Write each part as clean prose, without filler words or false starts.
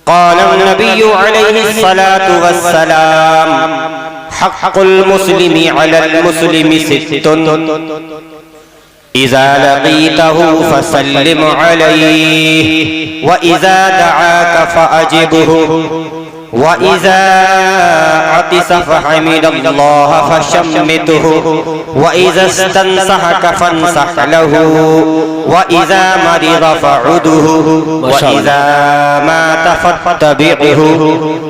قال النبي عليه الصلاة والسلام حق المسلم على المسلم ست إذا لقيته فسلم عليه وإذا دعاك فأجبه وإذا عطس فحمد الله فشمته وإذا استنصحك فانصح له وإذا مرض فعده وإذا مات فاتبعه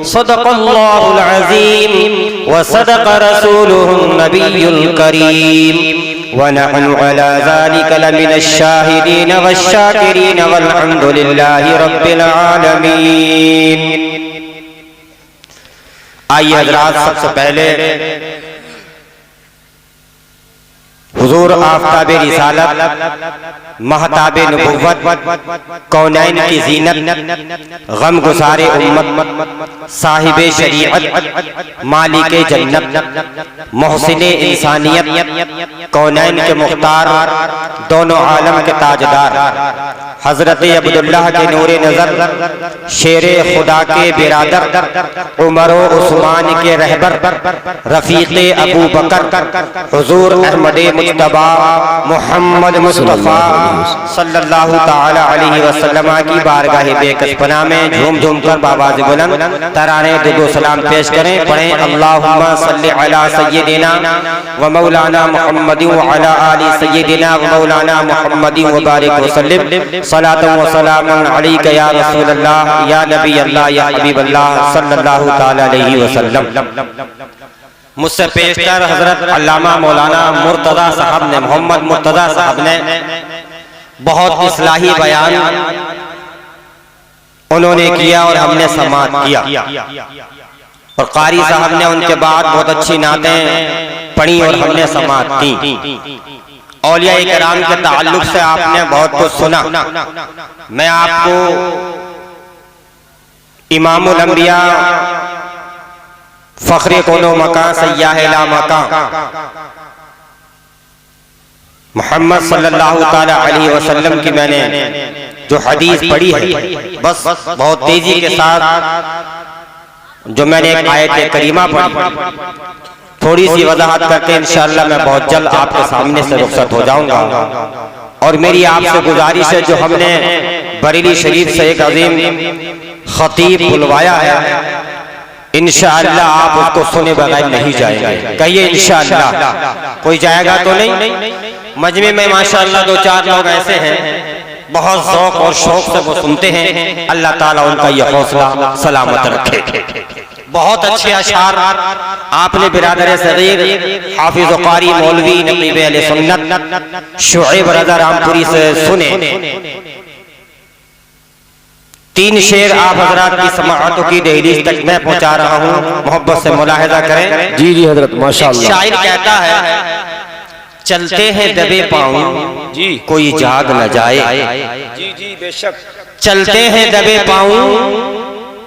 صدق الله العظيم وصدق رسوله النبي الكريم ونحن على ذلك لمن الشاهدين والشاكرين والحمد لله رب العالمين. آئیے حضرات، سب سے پہلے حضور آفتاب رسالت، مہتاب نبوت، کونین کی زینت، غم گسار امت، صاحب شریعت، مالک جنت، محسن انسانیت، کونین کے مختار، دونوں عالم کے تاجدار، حضرت عبداللہ کے نور نظر، شیر خدا کے برادر، عمر و عثمان کے رہبر، رفیق ابو بکر، حضور احمد مجتبی محمد مصطفیٰ صلی اللہ تعالی علیہ وسلم کی بارگاہ بے کس پناہ میں جھوم جھوم کر بآواز بلند ترانے درود و سلام پیش کریں. پڑھیں اللہم صلی علی سیدنا و مولانا محمد وعلی آل سیدنا و مولانا محمد وبارک وسلم صلاۃ و سلام علیک یا رسول اللہ یا نبی اللہ یا حبیب اللہ صلی اللہ تعالی علیہ وسلم. مجھ سے پیشتر حضرت علامہ مولانا مرتضی صاحب نے، محمد مرتضی صاحب نے بہت اصلاحی بیان انہوں نے کیا اور ہم نے سماعت کیا، اور قاری صاحب نے ان کے بعد بہت اچھی نعتیں پڑھی اور ہم نے سماعت کی. اولیاء کرام کے تعلق سے آپ نے بہت کچھ سنا. میں آپ کو امام الانبیاء، فخر کون و مکان، سیاح لا مکان، محمد صلی اللہ تعالی علیہ وسلم کی میں نے جو حدیث پڑھی ہے، بس بہت تیزی کے ساتھ جو میں نے ایک آیت کریمہ پڑھی، تھوڑی سی وضاحت کرتے انشاءاللہ میں بہت جلد آپ کے سامنے سے رخصت ہو جاؤں گا. اور میری آپ سے گزارش ہے، جو ہم نے بریلی شریف سے ایک عظیم خطیب بلوایا ہے، انشاءاللہ آپ اس کو سنے بغیر نہیں جائیں گے. کہیے انشاءاللہ. کوئی جائے گا تو نہیں؟ مجمع میں ماشاءاللہ دو چار لوگ ایسے ہیں بہت ذوق اور شوق سے وہ سنتے ہیں. اللہ تعالیٰ ان کا یہ حوصلہ سلامت رکھے. بہت اچھے اشعار آپ نے برادر صغیر حافظ و قاری مولوی نقیب اہل سنت شعیب رضا رامپوری سے سنے. 3 شعر آپ حضرات کی سماعتوں کی دہلیز تک میں پہنچا رہا ہوں، محبت سے ملاحظہ کریں. جی جی حضرت ماشاءاللہ. شاعر کہتا ہے چلتے ہیں دبے پاؤں کوئی جاگ نہ جائے. جی جی بے شک. چلتے ہیں دبے پاؤں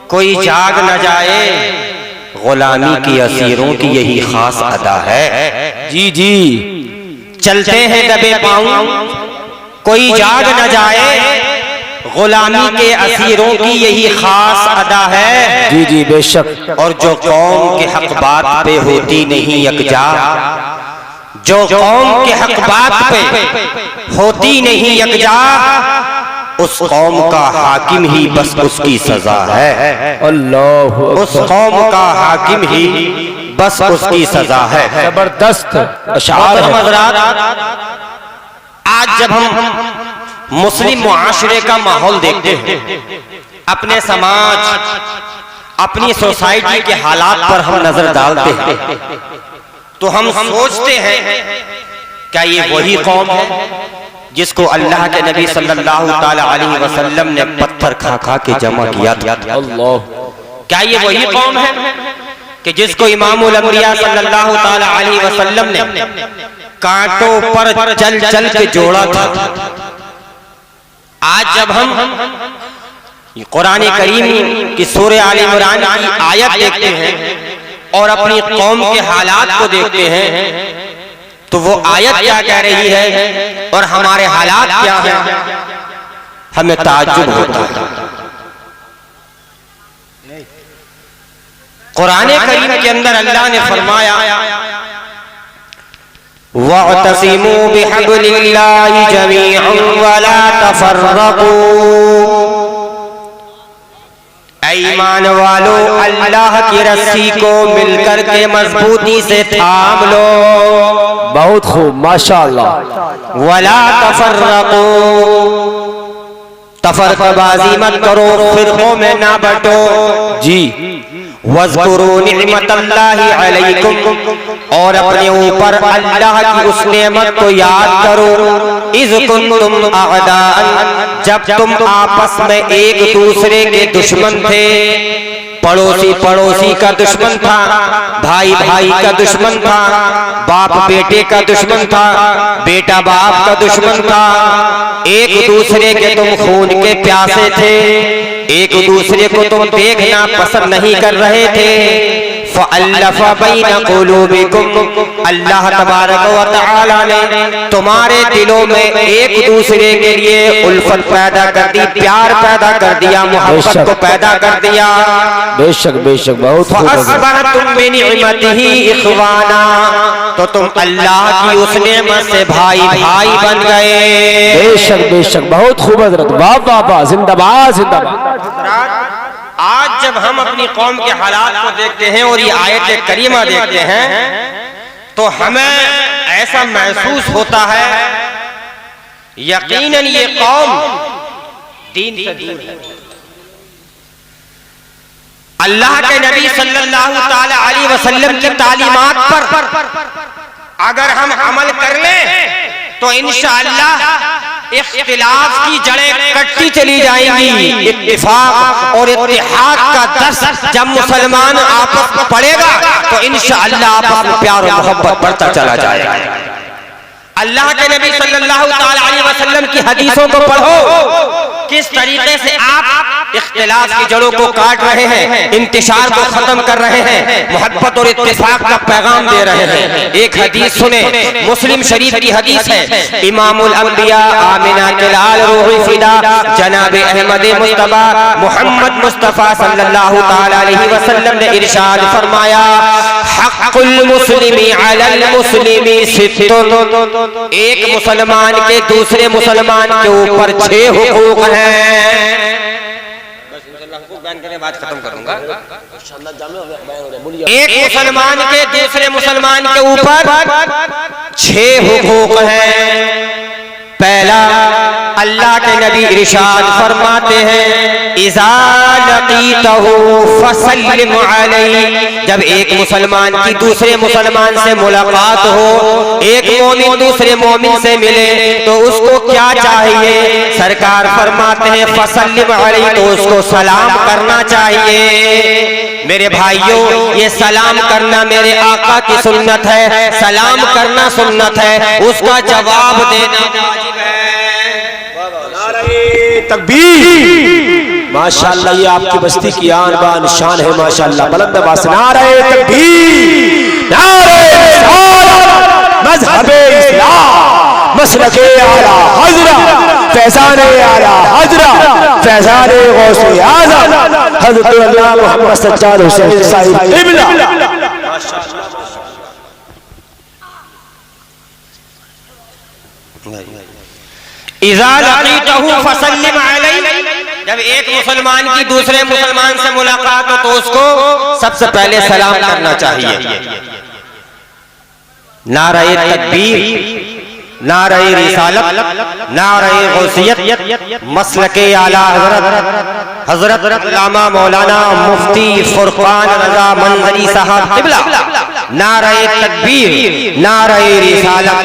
کوئی جاگ نہ جائے، غلامی کی اسیروں کی یہی خاص ادا ہے. جی جی. چلتے ہیں دبے پاؤں کوئی جاگ نہ جائے، غلامی کے اسیروں کی یہی خاص ادا ہے. جی جی بے شک. اور جو قوم کے حق بات پہ ہوتی نہیں یکجا، جو قوم کے حق بات پہ ہوتی نہیں یکجا، اس قوم کا حاکم ہی بس اس کی سزا ہے. اللہ اس قوم کا حاکم ہی بس اس کی سزا ہے. زبردست اشعار ہے. آج جب ہم مسلم معاشرے کا ماحول دیکھتے ہیں، اپنے سماج، اپنی سوسائٹی کے حالات پر ہم نظر ڈالتے ہیں، تو ہم سوچتے ہیں کیا یہ وہی قوم ہے جس کو اللہ کے نبی صلی اللہ تعالی علیہ وسلم نے پتھر کھا کھا کے جمع کیا تھا؟ اللہ. کیا یہ وہی قوم ہے کہ جس کو امام الانبیاء صلی اللہ تعالی علیہ وسلم نے کانٹوں پر چل چل کے جوڑا تھا؟ آج جب ہم قرآن کریم کی سورہ آل عمران کی آیت دیکھتے ہیں اور اپنی قوم کے حالات کو دیکھتے ہیں، تو وہ آیت کیا کہہ رہی ہے اور ہمارے حالات کیا ہیں، ہمیں تعجب ہوتا ہے. قرآن کریم کے اندر اللہ نے فرمایا وَاعْتَصِمُوا بِحَبْلِ اللَّهِ جَمِيعًا وَلَا تَفَرَّقُوا، اے ایمان والو اللہ کی رسی کو مل کر کے مضبوطی سے تھام لو، بہت خوب ماشاءاللہ. وَلَا تَفَرَّقُوا، تفرقہ بازی مت کرو، فرقوں میں نہ بٹو. جی. وَاذْكُرُوا نِعْمَةَ اللَّهِ عَلَيْكُمْ، اور اپنے اوپر اللہ کی اس نعمت کو یاد کرو. اِذْ كُنْتُمْ أَعْدَاءً، جب تم آپس میں ایک دوسرے کے دشمن تھے. پڑوسی پڑوسی کا دشمن تھا، بھائی بھائی کا دشمن تھا، باپ بیٹے کا دشمن تھا، بیٹا باپ کا دشمن تھا. ایک دوسرے کے تم خون کے پیاسے تھے، ایک دوسرے کو تم دیکھنا پسند نہیں کر رہے تھے. فَأَلَّفَ بَيْنَ قُلُوبِكُمْ، اللہ تبارک و تعالی نے تمہارے دلوں میں ایک دوسرے کے لیے الفت پیدا کر دی، پیار پیدا کر دیا، محبت کو پیدا کر دیا. بے شک بے شک بہت خوب. فَأَصْبَحْتُمْ بِنِعْمَتِهِ إِخْوَانًا، تو تم اللہ کی اس نعمت سے بھائی بھائی بن گئے. بے شک بے شک بہت خوب حضرت. واہ واہ واہ، زندہ باد زندہ باد. آج جب ہم اپنی قوم کے حالات کو دیکھتے ہیں اور یہ آیت کریمہ دیکھتے ہیں تو ہمیں ایسا محسوس ہوتا ہے یقیناً یہ قوم دین سے دور ہے. اللہ کے نبی صلی اللہ تعالی علیہ وسلم کی تعلیمات پر اگر ہم عمل کر لیں تو انشاءاللہ اختلاف کی جڑیں کٹتی چلی جائیں گی. اتفاق اور اتحاد کا درس جب مسلمان آپس میں پڑھے گا تو انشاءاللہ آپس میں پیار و محبت بڑھتا چلا جائے گا. اللہ کے نبی صلی اللہ تعالی علیہ وسلم کی حدیثوں کو پڑھو، کس طریقے سے آپ اختلاف کی جڑوں کو کاٹ رہے ہیں، انتشار کو ختم کر رہے ہیں، محبت اور اتفاق کا پیغام دے رہے ہیں. ایک حدیث سنیں، مسلم شریف کی حدیث ہے. امام الانبیاء آمنہ کے لال روح فدا جناب احمد مصطفیٰ محمد مصطفیٰ صلی اللہ تعالی علیہ وسلم نے ارشاد فرمایا حق المسلم علی المسلم ست، ایک مسلمان کے دوسرے مسلمان کے اوپر 6 حقوق ہیں. بات ختم کروں گا. ایک مسلمان کے دوسرے مسلمان کے اوپر 6 حقوق ہیں. پہلا، اللہ کے نبی ارشاد فرماتے ہیں اذا لقیتہ فسلم علیہ، جب ایک مسلمان کی دوسرے مسلمان سے ملاقات ہو، ایک مومن دوسرے مومن سے ملے تو اس کو کیا چاہیے؟ سرکار فرماتے ہیں فسلم علیہ، تو اس کو سلام کرنا چاہیے. میرے بھائیوں، یہ سلام کرنا میرے آقا کی سنت ہے، سلام کرنا سنت ہے، اس کا جواب دینا واجب ہے. تکبیر. ماشاءاللہ یہ آپ کی بستی کی آن بان شان ہے ماشاءاللہ. بلند آواز سے نعرہ تکبیر، نعرہ رسالت، مذہب اسلام، مسلک اعلی حضرت فیضان اعلی حضرت فیضان غوث اعظم حضرت اللہ محمد سجاد حسین صاحب قبلہ. اذا لقیتہ فسلم علیہ، جب ایک مسلمان کی دوسرے مسلمان سے ملاقات ہو تو اس کو سب سے پہلے سلام کرنا چاہیے. نعرہ تکبیر، نعرہ رسالت، نعرہ غوثیت، مسلک اعلی حضرت علامہ مولانا مفتی فرقان رضا منظری صاحب قبلہ. نعرہ تکبیر، نعرہ رسالت.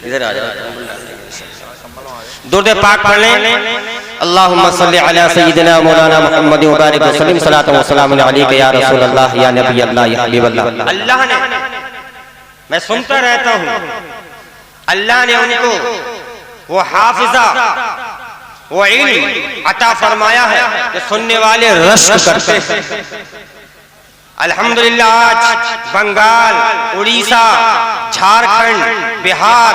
ادھر آ جاؤ، درود پاک پڑھ لیں. اللہم صلی علی سیدنا مولانا محمد وبارک وسلم صلاۃ و سلام علیک یا رسول اللہ یا نبی اللہ یا حبیب اللہ. اللہ نے، میں سنتا رہتا ہوں، اللہ نے ان کو وہ حافظہ، وہ علم عطا فرمایا ہے کہ سننے والے رشک کرتے ہیں. الحمدللہ آج بنگال، اڑیسہ، جھارکھنڈ، بہار،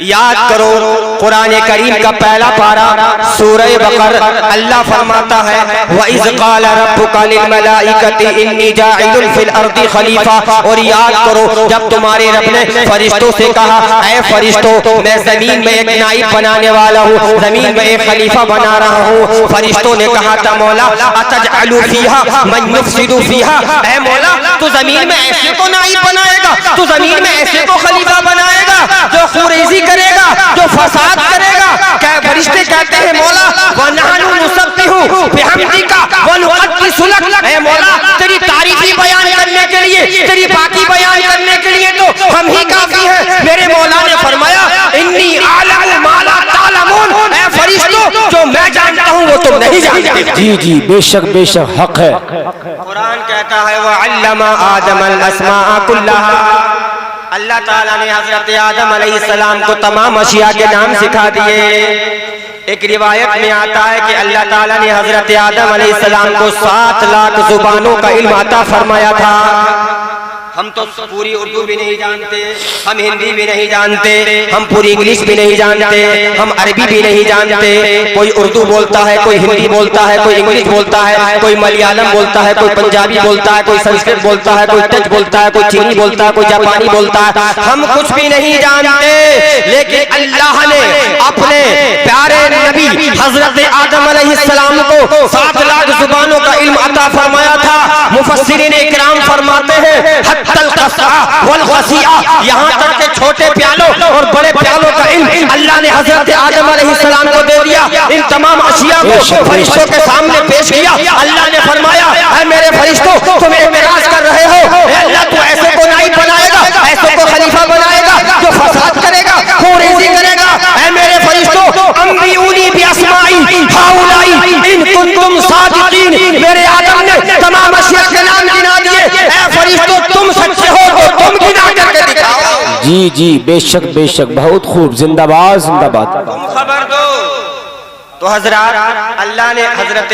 یاد کرو قرآن کریم کا پہلا پارہ سورہ بقرہ، اللہ فرماتا ہے وَإِذْ قَالَ رَبُّكَ لِلْمَلَائِكَةِ إِنِّي جَاعِلٌ فِي الْأَرْضِ خَلِيفَةً، اور یاد کرو جب تمہارے رب نے فرشتوں سے کہا اے فرشتوں میں زمین میں ایک نائب بنانے والا ہوں، زمین میں ایک خلیفہ بنا رہا ہوں، فرشتوں نے کہا تھا مولا أَتَجْعَلُ فِيهَا مَن يُفْسِدُ فِيهَا، اے مولا تو زمین میں ایسے کو نائب بنائے گا، تو زمین میں ایسے کو خلیفہ بنائے گا جو خوریزی کرے گا، جو فساد کرے گا۔ کہ فرشتے کہتے ہیں مولا وَنَحْنُ نُسَبِّحُ بِحَمْدِكَ وَنُقَدِّسُ لَكَ، اے مولا تیری تعریفی بیان کرنے کے لیے، تیری پاکی بیان کرنے کے لیے تو ہم ہی کافی ہیں۔ میرے مولا نے فرمایا انی اعلم ما لا تعلمون، اے فرشتوں جو میں جانتا ہوں وہ تم نہیں جانتے۔ جی جی بے شک حق ہے۔ قرآن کہتا ہے وَعَلَّمَ آدَمَ الْأَسْمَاءَ كُلَّهَا، اللہ تعالیٰ نے حضرت آدم علیہ السلام کو تمام اشیاء کے نام سکھا دیے۔ ایک روایت میں آتا ہے کہ اللہ تعالیٰ نے حضرت آدم علیہ السلام کو 7 لاکھ زبانوں کا علم عطا فرمایا تھا۔ ہم تو پوری اردو بھی نہیں جانتے، ہم ہندی بھی نہیں جانتے، ہم پوری انگلش بھی نہیں جانتے، ہم عربی بھی نہیں جانتے۔ کوئی اردو بولتا ہے، کوئی ہندی بولتا ہے، کوئی انگلش بولتا ہے، کوئی ملیالم بولتا ہے، کوئی پنجابی بولتا ہے، کوئی سنسکرت بولتا ہے، کوئی ٹچ بولتا ہے، کوئی چینی بولتا ہے، کوئی جاپانی بولتا ہے۔ ہم کچھ بھی نہیں جانتے، لیکن اللہ نے اپنے پیارے نبی حضرت آدم علیہ السلام کو 7 لاکھ زبانوں کا علم عطا فرمایا تھا۔ مفسرین اکرام فرماتے ہیں یہاں تک کہ چھوٹے پیالوں اور بڑے پیالوں کا علم اللہ نے حضرت آدم علیہ السلام کو دے دیا۔ ان تمام اشیاء کو فرشتوں کے سامنے پیش کیا۔ اللہ نے فرمایا اے میرے فرشتوں تم اعتراض کر رہے ہو، اے اللہ تو ایسے کو نائب بنائے گا، ایسے کو خلیفہ بنائے گا جو فساد کرے گا، خوریزی کرے گا۔ اے میرے فرشتوں انبئونی باسماء ہؤلاء ان کنتم صادقین، میرے آدم نے تمام اشیاء کے نام گنا دیے۔ اے فرشتوں تم سچے ہو تو تم گنا کر کے دکھاؤ۔ جی جی بے شک بہت خوب، زندہ باد زندہ باد۔ تم خبر دو۔ تو حضرات اللہ نے حضرت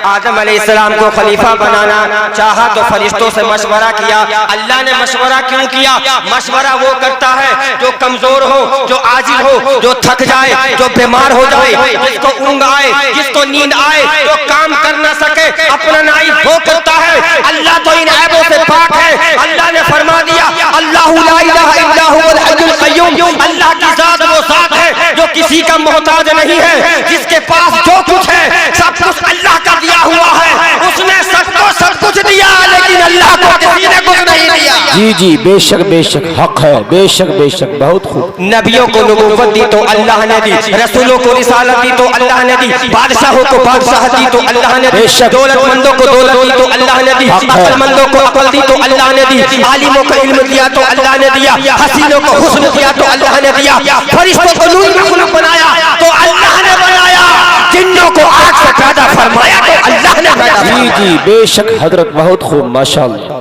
آدم علیہ السلام کو خلیفہ بنانا چاہا تو فرشتوں سے مشورہ کیا۔ اللہ نے مشورہ کیوں کیا؟ مشورہ وہ کرتا ہے جو کمزور ہو، جو عاجز ہو، جو تھک جائے، جو بیمار ہو جائے، جس کو اونگ آئے، جس کو نیند آئے، جو کام کر نہ سکے، اپنا نائب وہ کرتا ہے۔ اللہ تو ان عیبوں سے پاک ہے۔ اللہ نے فرما دیا اللہ لا الہ الا هو الحی القیوم، اللہ کی ذات وہ ذات ہے جو کسی کا محتاج نہیں ہے، جس کے پاس جو کچھ ہے سب کچھ اللہ کا دیا ہوا ہے۔ اس نے سب کو سب کچھ دیا لیکن اللہ کو کسی نے کچھ نہیں دیا۔ جی بے شک حق ہے، بے شک بہت خوب۔ نبیوں کو نبوت دی تو اللہ نے دی، رسولوں کو رسالت دی تو اللہ نے دی، بادشاہوں کو بادشاہت دی تو اللہ نے دی، دولت مندوں کو دولت دی تو اللہ نے دی، عقل مندوں کو عقل دی تو اللہ نے دی، عالموں کو علم دیا تو اللہ نے دیا، حسینوں کو حسن دیا تو اللہ نے دیا، فرشتوں کو نور مخلوق بنایا تو اللہ نے بنایا، جنوں کو آگ سے پیدا فرمایا تو اللہ نے پیدا فرمایا۔ جی بے شک حضرت بہت خوب ماشاءاللہ۔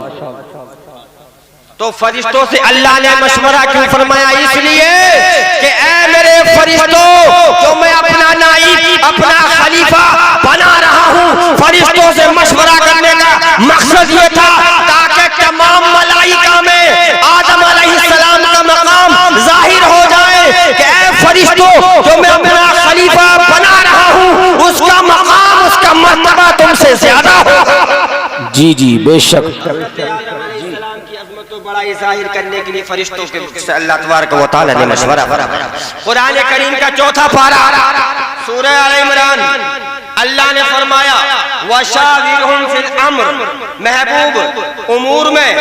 تو فرشتوں سے اللہ نے مشورہ کیوں فرمایا؟ اس لیے کہ اے میرے فرشتوں جو میں اپنا نائب اپنا خلیفہ بنا رہا ہوں، فرشتوں سے مشورہ کرنے کا مقصد یہ تھا تاکہ تمام ملائکہ میں آدم علیہ السلام کا مقام ظاہر ہو جائے کہ اے فرشتوں جو میں اپنا خلیفہ بنا رہا ہوں اس کا مقام اس کا مرتبہ تم سے زیادہ ہو۔ جی بے شک۔ بڑائی ظاہر کرنے کے لیے فرشتوں کے اللہ تبارک و تعالی نے مشورہ فرمایا۔ قرآن کریم کا 4تھا پارہ سورہ آل عمران، اللہ نے فرمایا وَشَاوِرْهُمْ فِي الْأَمْرِ، محبوب امور میں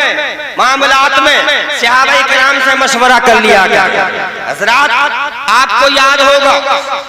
معاملات میں صحابہ کرام سے مشورہ کر لیا گیا۔ حضرات آپ کو یاد ہوگا،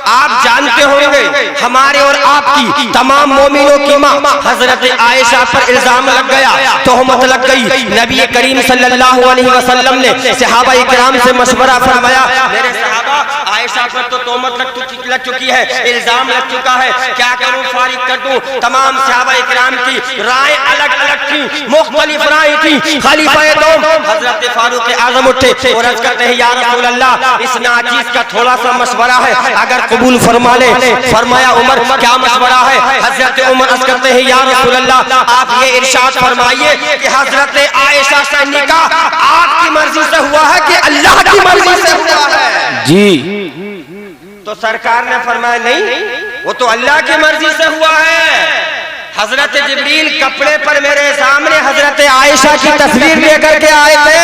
آپ جانتے ہوں گے ہمارے اور آپ کی تمام مومنوں کی ماں حضرت عائشہ پر الزام لگ گیا، تہمت لگ گئی۔ نبی کریم صلی اللہ علیہ وسلم نے صحابہ کرام سے مشورہ فرمایا میرے صحابہ عائشہ پر تو تہمت لگ چکی ہے، الزام لگ چکا ہے، کیا کروں، فارغ کر دوں؟ تمام صحابہ کرام کی رائے الگ الگ تھی، مختلف رائے تھی۔ خلیفہ دوم حضرت فاروق اعظم اٹھے اور عرض کرتے ہیں یا رسول اللہ اس ناچیز کا تھوڑا سا مشورہ ہے اگر قبول فرما لے۔ فرمایا عمر کیا مشورہ ہے؟ حضرت عمر عرض کرتے ہیں یا رسول اللہ آپ یہ ارشاد فرمائیے کہ حضرت عائشہ سے نکاح آپ کی مرضی سے ہوا ہے کہ اللہ کی مرضی سے ہوا ہے؟ جی تو سرکار نے فرمایا نہیں، وہ تو اللہ کی مرضی سے ہوا ہے۔ حضرت جبریل کپڑے پر میرے سامنے حضرت عائشہ کی تصویر لے کر کے آئے تھے۔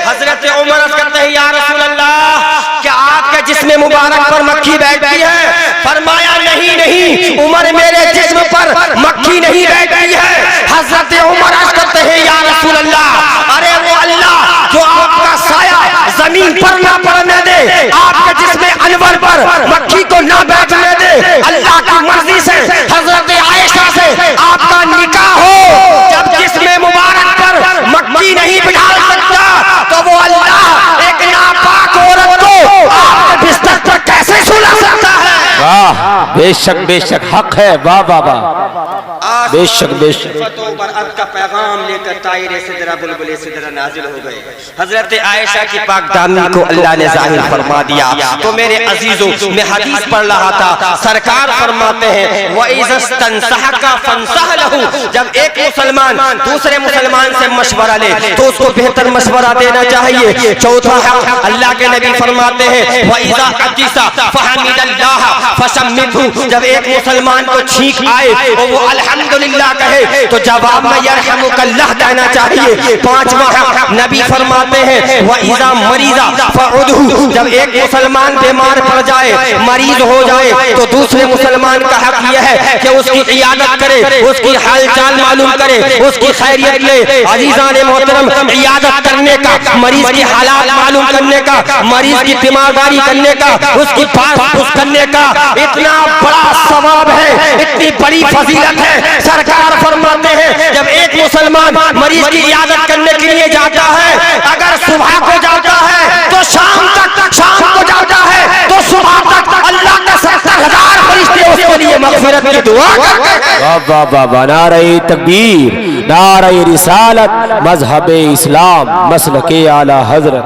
حضرت عمر عرض کرتے ہیں یا رسول اللہ، کیا آپ کے جسم مبارک پر مکھی بیٹھتی ہے؟ فرمایا نہیں نہیں عمر، میرے جسم پر مکھی نہیں بیٹھتی ہے۔ حضرت عمر عرض کرتے ہیں یا رسول اللہ، ارے وہ اللہ جو آپ کا سایہ زمین پر نہ پڑنے دے، آپ کے جسم انور پر مکھی کو نہ بیٹھنے دے، اللہ کی مرضی سے حضرت عائشہ سے آپ کا نکاح ہو۔ جب جسم مبارک پر مکھی نہیں بٹھا سکتا تو وہ اللہ ایک ناپاک عورت کو آپ کے بستر پر کیسے سلا سکتا ہے؟ واہ، بے شک حق ہے، واہ واہ واہ، بے شک بے شک۔ فتو برات کا پیغام لے کر طائر سدرہ بلبل سدرہ نازل ہو گئے۔ حضرت عائشہ کی پاک دامنی کو اللہ نے ظاہر فرما دیا۔ تو میرے عزیزوں، میں حدیث پڑھ رہا تھا، سرکار فرماتے ہیں وَإِذَا اسْتَنْصَحَكَ فَانصَحْ لَهُ، جب ایک مسلمان دوسرے مسلمان سے مشورہ لے تو اس کو بہتر مشورہ دینا چاہیے۔ چوتھا حق اللہ کے نبی فرماتے ہیں وَإِذَا حَدِّثَ فَحَمِدَ اللَّهَ فَشَمِّتْهُ، جب ایک مسلمان کو چھینک آئے اور وہ الحمدللہ کہے تو جواب میں یرحمک اللہ کہنا چاہیے۔ پانچواں حق نبی فرماتے ہیں وَإِذَا مَرِضَ فَعُدْهُ، جب ایک مسلمان بیمار پڑ جائے، مریض ہو جائے تو دوسرے مسلمان کا حق یہ ہے کہ اس کی عیادت کرے، اس کی حال چال معلوم کرے، اس کی خیریت لے۔ عزیزان محترم، عیادت کرنے کا، مریض کی حالات معلوم کرنے کا، مریض کی تیمارداری کرنے کا، اس کی پاس پوچھ کرنے کا اتنا بڑا ثواب ہے، اتنی بڑی فضیلت ہے۔ سرکار فرماتے ہیں جب ایک مسلمان مریض کی عیادت کرنے کے لیے جاتا ہے، اگر صبح کو جاتا ہے تو شام تک، شام کو جاتا ہے تو صبح تک، اللہ کا 70,000 فرشتے اس کے لیے مغفرت کی دعا کرتے ہیں۔ واہ واہ واہ واہ، نعرہ تکبیر، نعرہ رسالت، مذہب اسلام، مسلک اعلی حضرت۔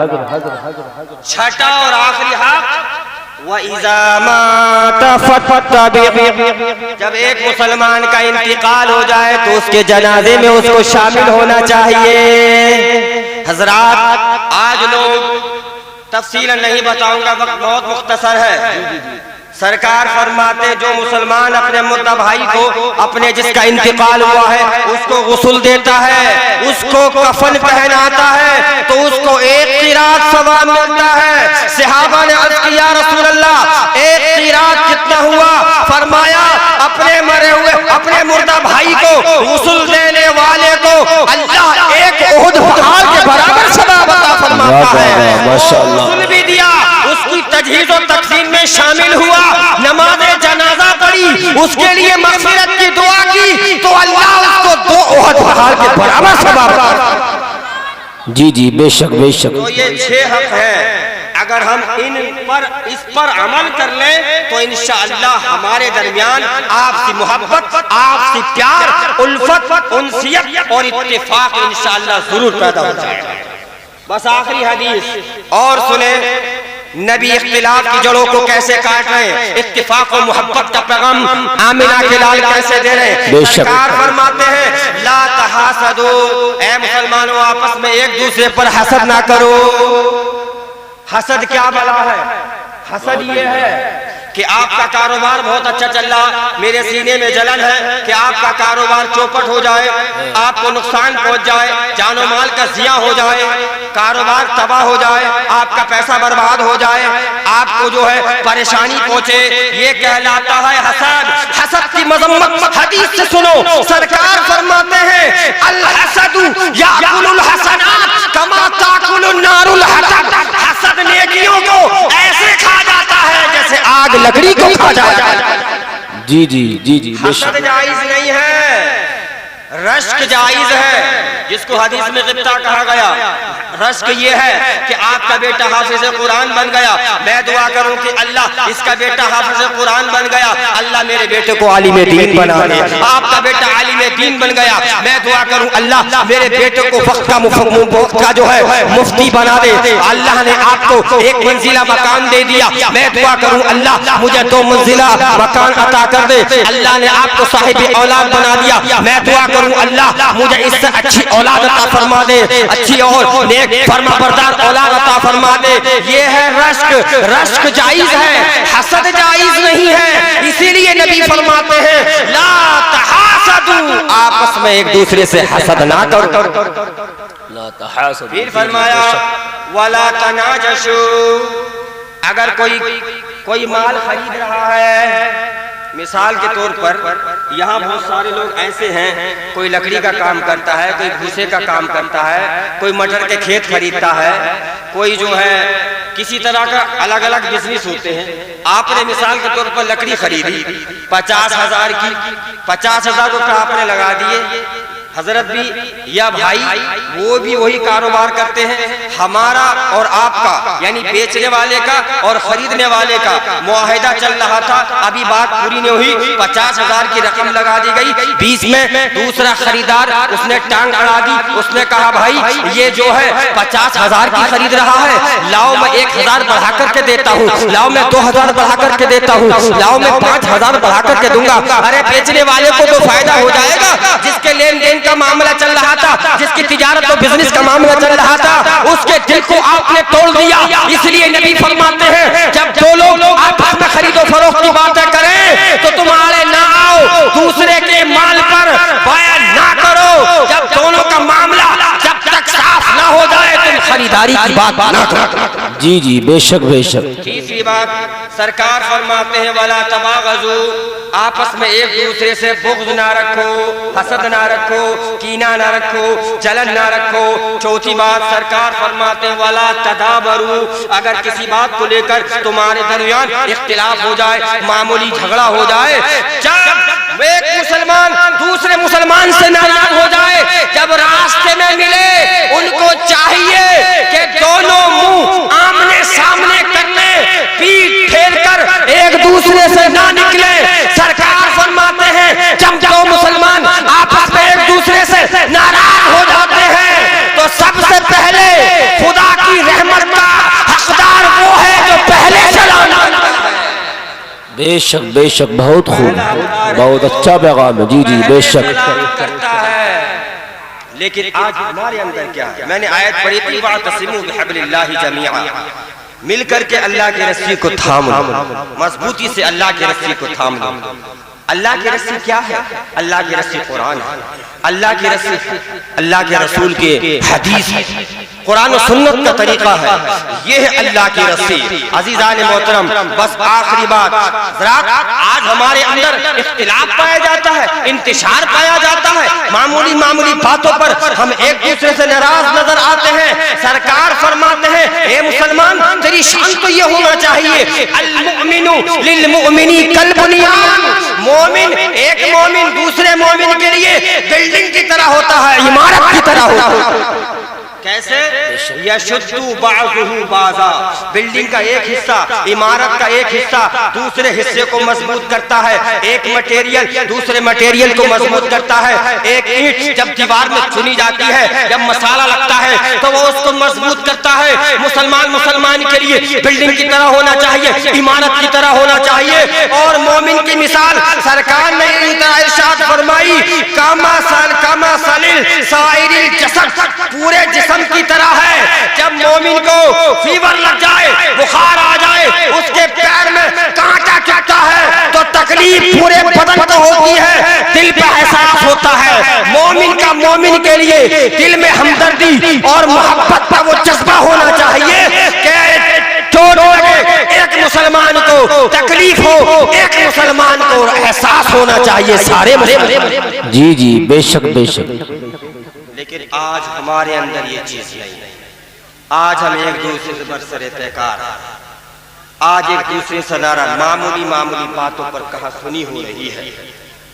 چھٹا اور آخری حق وَإِذَا مَاتَ فَاتَّبِعْ، جب ایک مسلمان کا انتقال ہو جائے تو اس کے جنازے میں اس کو شامل ہونا چاہیے۔ حضرات، آج لوگ تفصیل نہیں بتاؤں گا، وقت بہت مختصر ہے۔ سرکار فرماتے جو مسلمان اپنے مردہ بھائی کو، اپنے جس کا انتقال ہوا ہے، اس کو غسل دیتا ہے، اس کو کفن پہناتا ہے تو اس کو ایک قیراط ثواب ملتا ہے۔ صحابہ نے عرض کیا یا رسول اللہ ایک قیراط کتنا ہوا؟ فرمایا اپنے مرے ہوئے، اپنے مردہ بھائی کو غسل دینے والے کو اللہ ایک احد پہاڑ کے برابر ثواب عطا فرماتا ہے۔ غسل بھی دیا، اس کی تجہیز و تقسیم میں شامل ہوا، نماز جنازہ پڑھی، اس کے لیے مغفرت کی دعا کی تو اللہ اس کو 2 احد پہاڑ کے برابر ثواب عطا فرماتا ہے۔ جی جی، بے شک بے شک۔ تو یہ 6 حق ہیں، اگر ہم اس پر عمل کر لیں تو انشاءاللہ ہمارے درمیان آپ سے محبت، آپ سے پیار، الفت، انسیت اور اتفاق انشاءاللہ ضرور پیدا ہو جائے گا۔ بس آخری حدیث اور سنیں، نبی اختلاف کی جڑوں کو کیسے کاٹ رہے ہیں، اتفاق و محبت کا پیغام آمنہ کے لال کیسے دے رہے ہیں۔ سرکار فرماتے ہیں لا تحاسدو، اے مسلمانوں آپس میں ایک دوسرے پر حسد نہ کرو۔ حسد کیا بلا ہے؟ حسد یہ ہے کہ آپ کا کاروبار بہت اچھا چل رہا، میرے سینے میں جلن ہے کہ آپ کا کاروبار چوپٹ ہو جائے، آپ کو نقصان پہنچ جائے، جان و مال کا ضیاع ہو جائے، کاروبار تباہ ہو جائے، آپ کا پیسہ برباد ہو جائے، آپ کو جو ہے پریشانی پہنچے، یہ کہلاتا ہے حسد۔ حسد کی مذمت حدیث سے سنو، سرکار فرماتے ہیں الحسد یاکل الحسنات کما تاکل النار الحطب، حسد نیکیوں کو ایسے کھا جاتا ہے جیسے آگ لکڑی کو کھا جاتا ہے۔ جی جی جی جی، بے شک۔ حسد جائز نہیں ہے، رشک جائز ہے، جس کو حدیث میں غبطہ کہا گیا۔ رشک یہ ہے کہ آپ کا بیٹا حافظ قرآن بن گیا، میں دعا کروں کہ اللہ اس کا بیٹا حافظ قرآن بن گیا، اللہ میرے بیٹے کو عالم دین بنا دے۔ آپ کا بیٹا عالم دین بن گیا، میں دعا کروں اللہ میرے بیٹے کو وقت کا جو ہے مفتی بنا دے۔ اللہ نے آپ کو 1 منزلہ مکان دے دیا، میں دعا کروں اللہ مجھے 2 منزلہ مکان عطا کر دے۔ اللہ نے آپ کو صاحب اولاد بنا دیا، میں دعا کروں اللہ مجھے اس سے اچھی اولاد عطا فرما دے، اچھی اور نیک نیک فرما بردار اولاد عطا فرما دے۔ یہ ہے رشک، رشک جائز ہے، حسد جائز نہیں ہے، اسی لیے نبی فرماتے ہیں لا تحاسدوا، آپس میں ایک دوسرے سے حسد نہ کرو۔ لا تحاسد، پھر فرمایا ولا تناجشوا، اگر کوئی مال خرید رہا ہے، مثال کے طور پر یہاں بہت سارے لوگ ایسے ہیں، کوئی لکڑی کا کام کرتا ہے، کوئی بھوسے کا کام کرتا ہے، کوئی مٹر کے کھیت خریدتا ہے، کوئی جو ہے کسی طرح کا الگ الگ بزنس ہوتے ہیں۔ آپ نے مثال کے طور پر لکڑی خریدی 50,000 کی، 50,000 روپے آپ نے لگا دیے، حضرت بھی یا بھائی وہ بھی وہی کاروبار کرتے ہیں، ہمارا اور آپ کا یعنی بیچنے والے کا اور خریدنے والے کا معاہدہ چل رہا تھا، ابھی بات پوری نہیں ہوئی، 50,000 کی رقم لگا دی گئی، بیچ میں دوسرا خریدار اس نے ٹانگ اڑا دی، اس نے کہا بھائی یہ جو ہے 50,000 کی خرید رہا ہے، لاؤ میں 1,000 بڑھا کر کے دیتا ہوں، لاؤ میں 2,000 بڑھا کر کے دیتا ہوں، لاؤ میں 5,000 بڑھا کر کے دوں گا۔ ارے بیچنے والے کو تو فائدہ ہو جائے گا، جس کے لین دین کا معاملہ چل رہا تھا، جس کی تجارت و بزنس کا معاملہ چل رہا تھا، اس کے دل کو آپ نے توڑ دیا۔ اس لیے نبی فرماتے ہیں جب دو لوگ آپس میں خرید و فروخت کی باتیں کریں تو تم آڑے نہ آؤ، دوسرے کے مال پر بیع نہ کرو، جب دونوں کا معاملہ جب تک صاف نہ ہو جائے تم خریداری کی بات نہ کرو۔ جی جی بے شک بے شک۔ تیسری بات سرکار فرماتے ہیں ولا تباغضوا، آپس میں ایک دوسرے سے بغض نہ رکھو، حسد نہ رکھو، کینہ نہ رکھو، جلن نہ رکھو۔ چوتھی بات سرکار فرماتے ہیں ولا تدابروا، اگر کسی بات کو لے کر تمہارے درمیان اختلاف ہو جائے، معمولی جھگڑا ہو جائے، جب ایک مسلمان دوسرے مسلمان سے ناراض ہو جائے، جب راستے میں ملے، ان کو چاہیے کہ دونوں منہ آمنے سامنے کرنے، پیٹھ پھیر کر ایک دوسرے سے نہ نکلے۔ سرکار فرماتے ہیں جب دو مسلمان آپس میں ایک دوسرے سے ناراض ہو جاتے ہیں تو سب سے پہلے خدا کی رحمت کا حقدار وہ ہے جو پہلے چلانا۔ بے شک بے شک، بہت خوب، بہت اچھا پیغام ہے۔ جی جی بے شک۔ کرتا ہے لیکن آج ہمارے اندر کیا ہے؟ میں نے آیت پڑھی تھی وَاعْتَصِمُوا بِحَبْلِ اللَّهِ جَمِيعًا، مل کر کے اللہ کی رسی کو تھام لو، مضبوطی سے اللہ کی رسی کو تھام لو۔ اللہ کی رسی کیا ہے؟ اللہ کی رسی قرآن ہے، اللہ کی رسی اللہ کے رسول کے حدیث ہے، قرآن و سنت کا طریقہ ہے، یہ ہے اللہ کی رسی۔ عزیزان محترم بس آخری بات، آج ہمارے اندر اختلاف پایا جاتا ہے، انتشار پایا جاتا ہے، معمولی باتوں پر ہم ایک دوسرے سے ناراض نظر آتے ہیں۔ سرکار فرماتے ہیں اے مسلمان تیری شان تو یہ ہونا چاہیے المؤمن للمؤمن کالبنیان، مومن ایک مومن دوسرے مومن کے لیے بلڈنگ کی طرح ہوتا ہے، عمارت کی طرح ہوتا ہے۔ کیسے؟ یشد بعضہ بعضا، بلڈنگ کا ایک حصہ، عمارت کا ایک حصہ دوسرے حصے کو مضبوط کرتا ہے، ایک مٹیریل دوسرے مٹیریل کو مضبوط کرتا ہے، ایک اینٹ جب دیوار میں چنی جاتی ہے، جب مسالہ لگتا ہے تو وہ اس کو مضبوط کرتا ہے۔ مسلمان کے لیے بلڈنگ کی طرح ہونا چاہیے، عمارت کی طرح ہونا چاہیے۔ اور مومن کی مثال سرکار نے ارشاد فرمائی کما سلل سائر الجسد، پورے جسم کی طرح ہے۔ جب مومن کو فیور لگ جائے، بخار آ جائے، اس کے پیر میں کانٹا چبھتا ہے تو تکلیف پورے بدن کو ہوتی ہے، دل پہ احساس ہوتا ہے۔ مومن کا مومن کے لیے دل میں ہمدردی اور محبت کا وہ جذبہ ہونا چاہیے کہ چوٹ لگے ایک مسلمان کو تکلیف ہو، ایک مسلمان کو احساس ہونا چاہیے سارے مسلمان۔ جی جی بے شک بے شک۔ لیکن آج ہمارے اندر یہ چیز نہیں ہے، آج ہم ایک دوسرے سے برسر پیکار، آج ایک دوسرے سے ناراض، معمولی باتوں پر کہا سنی ہو رہی ہے۔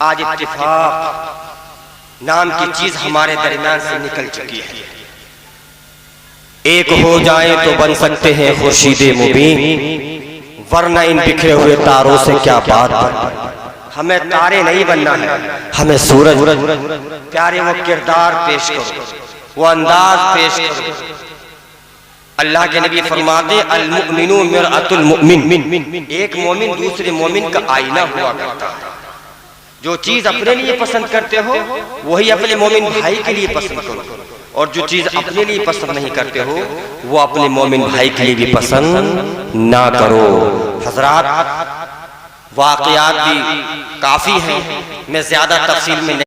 آج اتفاق نام کی چیز ہمارے درمیان سے نکل چکی ہے۔ ایک ہو جائیں تو بن سکتے ہیں خورشید مبین، ورنہ ان بکھرے ہوئے تاروں سے کیا بات۔ ہمیں تارے نہیں بننا ہے، ہمیں سورج۔ پیارے وہ کردار پیش کرو، وہ انداز پیش کرو۔ اللہ کے نبی فرماتے المؤمن مرآۃ المؤمن، ایک مومن دوسرے مومن کا آئینہ ہوا کرتا ہے۔ جو چیز اپنے لیے پسند کرتے ہو وہی اپنے مومن بھائی کے لیے پسند کرو۔ اور جو چیز اپنے لیے پسند نہیں کرتے ہو وہ اپنے مومن بھائی کے لیے بھی پسند نہ کرو۔ حضرات واقعات بھی کافی ہیں، میں زیادہ تفصیل میں نہیں